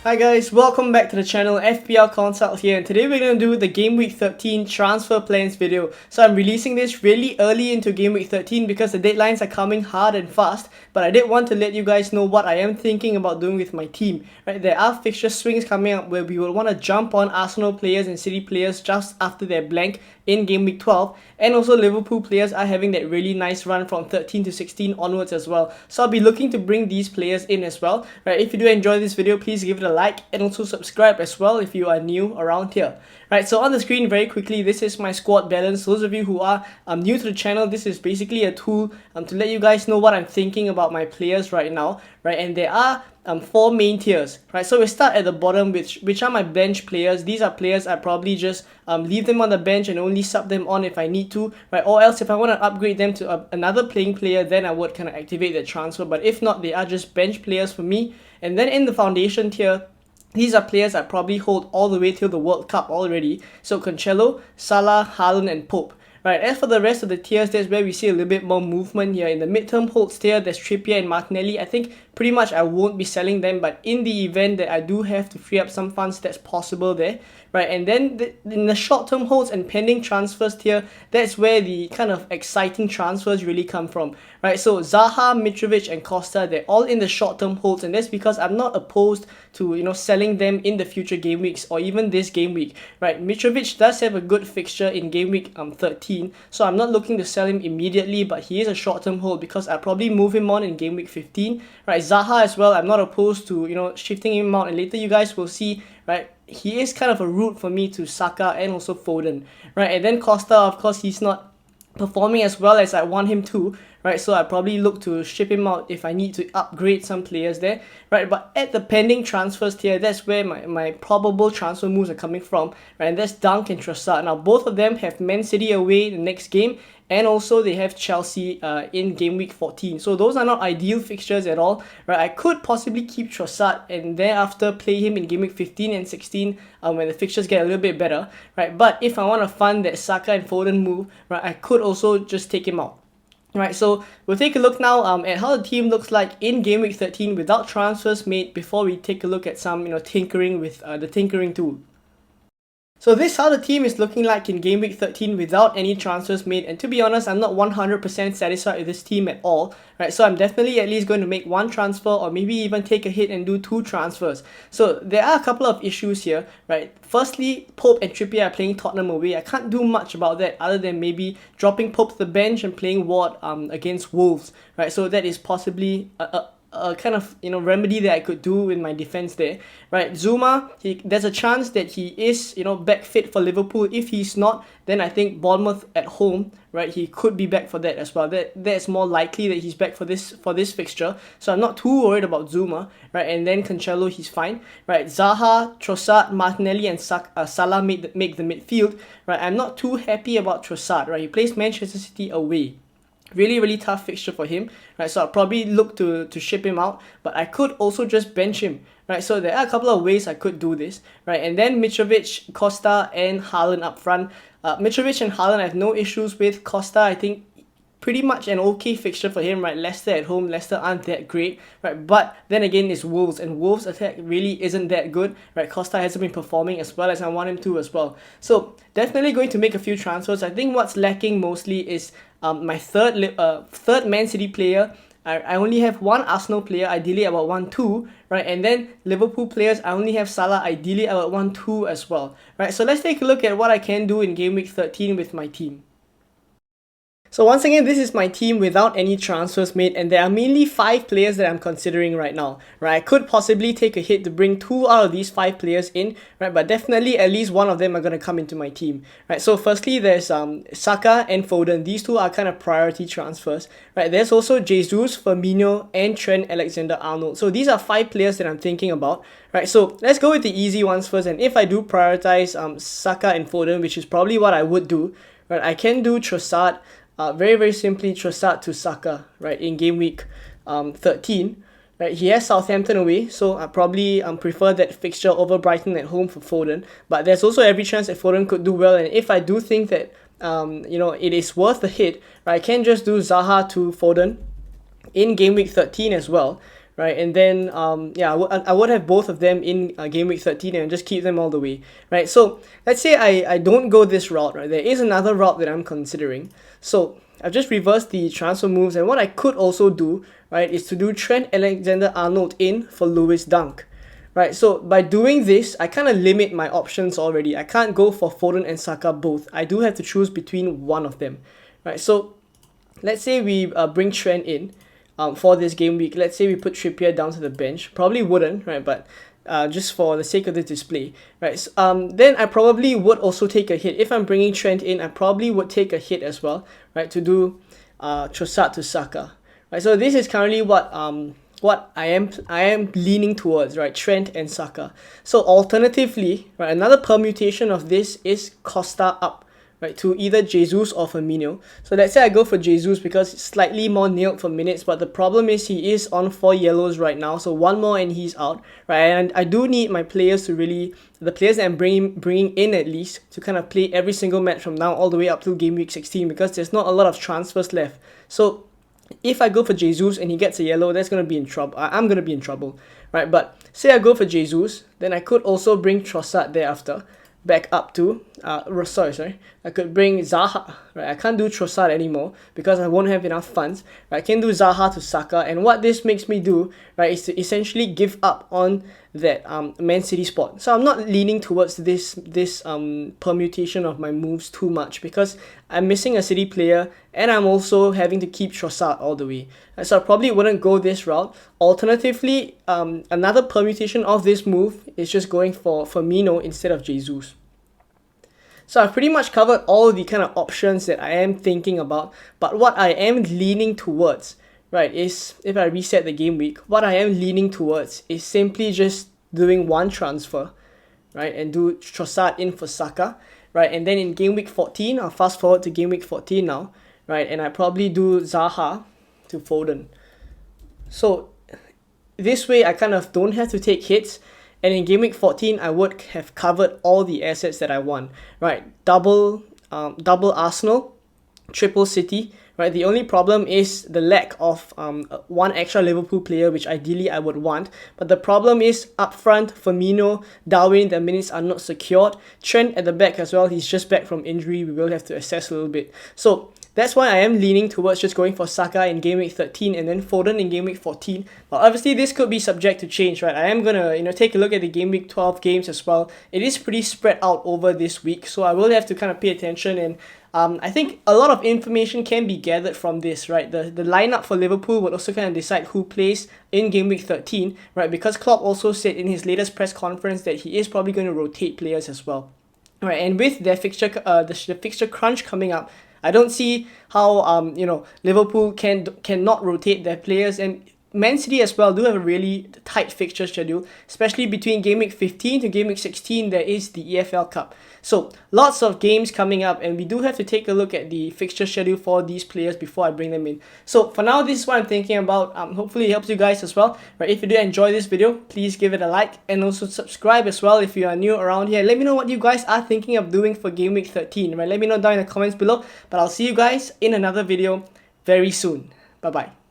Hi guys, welcome back to the channel. FPL Consult here, and today we're going to do the Game Week 13 transfer plans video. So I'm releasing this really early into Game Week 13 because the deadlines are coming hard and fast, but I did want to let you guys know what I am thinking about doing with my team. Right, there are fixture swings coming up where we will want to jump on Arsenal players and City players just after their blank in Game Week 12, and also Liverpool players are having that really nice run from 13 to 16 onwards as well. So I'll be looking to bring these players in as well. Right, if you do enjoy this video, please give it a like and also subscribe as well if you are new around here. Right, so on the screen very quickly, this is my squad balance. Those of you who are new to the channel, this is basically a tool to let you guys know what I'm thinking about my players right now. Right, and there are 4 main tiers. Right, so we start at the bottom, which are my bench players. These are players I probably just leave them on the bench and only sub them on if I need to, right? Or else if I want to upgrade them to another playing player, then I would kind of activate the transfer. But if not, they are just bench players for me. And then in the foundation tier, these are players I probably hold all the way till the World Cup already. So Cancelo, Salah, Haaland and Pope. Right, as for the rest of the tiers, that's where we see a little bit more movement here. In the midterm holds tier, there's Trippier and Martinelli. I think pretty much I won't be selling them, but in the event that I do have to free up some funds, that's possible there. Right, and then in the short-term holds and pending transfers tier, that's where the kind of exciting transfers really come from. Right, so Zaha, Mitrovic and Costa, they're all in the short-term holds, and that's because I'm not opposed to selling them in the future game weeks or even this game week. Right, Mitrovic does have a good fixture in game week 13, so I'm not looking to sell him immediately, but he is a short-term hold because I'll probably move him on in game week 15. Right, Zaha as well, I'm not opposed to shifting him out, and later you guys will see. Right, he is kind of a route for me to SAKA and also FODEN. Right, and then Costa, of course, he's not performing as well as I want him to, right? So I probably look to ship him out if I need to upgrade some players there, right? But at the pending transfers tier, that's where my probable transfer moves are coming from, right? And that's Dunk and Trossard. Now both of them have Man City away the next game, and also they have Chelsea in game week 14. So those are not ideal fixtures at all, right? I could possibly keep Trossard and thereafter play him in game week 15 and 16 when the fixtures get a little bit better, right? But if I want to fund that Saka and Foden move, right, I could also just take him out. Right, so we'll take a look now at how the team looks like in game week 13 without transfers made before we take a look at some tinkering with the tinkering tool. So this is how the team is looking like in game week 13 without any transfers made, and to be honest, I'm not 100% satisfied with this team at all, right? So I'm definitely at least going to make 1 transfer or maybe even take a hit and do 2 transfers. So there are a couple of issues here, right? Firstly, Pope and Trippier are playing Tottenham away. I can't do much about that other than maybe dropping Pope to the bench and playing Ward against Wolves, right? So that is possibly a kind of remedy that I could do in my defense there, right? Zuma, there's a chance that he is back fit for Liverpool. If he's not, then I think Bournemouth at home, right, he could be back for that as well. That's more likely that he's back for this fixture, so I'm not too worried about Zuma, right? And then Cancelo, he's fine, right? Zaha, Trossard, Martinelli and Salah make the midfield, right? I'm not too happy about Trossard, right? He plays Manchester City away. Really tough fixture for him, right? So I'll probably look to ship him out, but I could also just bench him, right? So there are a couple of ways I could do this, right? And then Mitrovic, Costa and Haaland up front. Mitrovic and Haaland I have no issues with. Costa, I think pretty much an okay fixture for him, right? Leicester at home, Leicester aren't that great, right? But then again, it's Wolves, and Wolves attack really isn't that good, right? Costa hasn't been performing as well as I want him to as well. So definitely going to make a few transfers. I think what's lacking mostly is my third Man City player. I only have 1 Arsenal player, ideally I would want 2, right? And then Liverpool players, I only have Salah, ideally I would want 2 as well, right? So let's take a look at what I can do in game week 13 with my team. So once again, this is my team without any transfers made, and there are mainly 5 players that I'm considering right now, right? I could possibly take a hit to bring 2 out of these 5 players in, right? But definitely at least 1 of them are going to come into my team, right? So firstly, there's Saka and Foden. These 2 are kind of priority transfers, right? There's also Jesus, Firmino and Trent Alexander-Arnold. So these are 5 players that I'm thinking about, right? So let's go with the easy ones first, and if I do prioritize Saka and Foden, which is probably what I would do, right? I can do Trossard. Very simply, Trossard to Saka, right, in game week 13. Right, he has Southampton away, so I probably prefer that fixture over Brighton at home for Foden. But there's also every chance that Foden could do well, and if I do think that it is worth a hit, right, I can just do Zaha to Foden in game week 13 as well. right? And then yeah, I would have both of them in game week 13 and just keep them all the way, right? So let's say I don't go this route, right? There is another route that I'm considering. So I've just reversed the transfer moves, and what I could also do, right, is to do Trent Alexander-Arnold in for Lewis Dunk. Right, so by doing this, I kind of limit my options already. I can't go for Foden and Saka both. I do have to choose between one of them. Right, so let's say we bring Trent in for this game week. Let's say we put Trippier down to the bench. Probably wouldn't, right, but just for the sake of the display. Right, so, then I probably would also take a hit. If I'm bringing Trent in, I probably would take a hit as well, right, to do Trossard to Saka. Right, so this is currently what I am leaning towards, right? Trent and Saka. So alternatively, right, another permutation of this is Costa up, right, to either Jesus or Firmino. So let's say I go for Jesus because it's slightly more nailed for minutes, but the problem is he is on 4 yellows right now, so one more and he's out, right? And I do need my players to really, the players that I'm bringing in at least, to kind of play every single match from now all the way up to game week 16 because there's not a lot of transfers left. So if I go for Jesus and he gets a yellow, that's going to be in trouble. I'm going to be in trouble, right? But say I go for Jesus, then I could also bring Trossard thereafter back up to, sorry. I could bring Zaha, right? I can't do Trossard anymore because I won't have enough funds. Right? I can do Zaha to Saka, and what this makes me do, right, is to essentially give up on that Man City spot. So I'm not leaning towards this permutation of my moves too much because I'm missing a City player and I'm also having to keep Trossard all the way. So I probably wouldn't go this route. Alternatively, another permutation of this move is just going for Firmino instead of Jesus. So I've pretty much covered all the kind of options that I am thinking about, but what I am leaning towards, right, is if I reset the game week, what I am leaning towards is simply just doing one transfer, right, and do Trossard in for Saka, right, and then in game week 14, I'll fast forward to game week 14 now, right, and I probably do Zaha to Foden. So this way I kind of don't have to take hits. And in game week 14, I would have covered all the assets that I want, right? Double Arsenal, triple City, right? The only problem is the lack of one extra Liverpool player, which ideally I would want. But the problem is up front, Firmino, Darwin, the minutes are not secured. Trent at the back as well. He's just back from injury. We will have to assess a little bit. So that's why I am leaning towards just going for Saka in game week 13 and then Foden in game week 14. But obviously this could be subject to change, right? I am gonna, take a look at the game week 12 games as well. It is pretty spread out over this week, so I will have to kind of pay attention. And I think a lot of information can be gathered from this, right? The lineup for Liverpool would also kind of decide who plays in game week 13, right? Because Klopp also said in his latest press conference that he is probably going to rotate players as well. Right, and with their fixture, the fixture crunch coming up, I don't see how Liverpool cannot rotate their players, and Man City as well do have a really tight fixture schedule, especially between game week 15 to game week 16. There is the EFL Cup, so lots of games coming up, and we do have to take a look at the fixture schedule for these players before I bring them in. So for now, this is what I'm thinking about. Hopefully it helps you guys as well. Right, if you did enjoy this video, please give it a like and also subscribe as well if you are new around here. Let me know what you guys are thinking of doing for game week 13. Right, let me know down in the comments below. But I'll see you guys in another video very soon. Bye bye.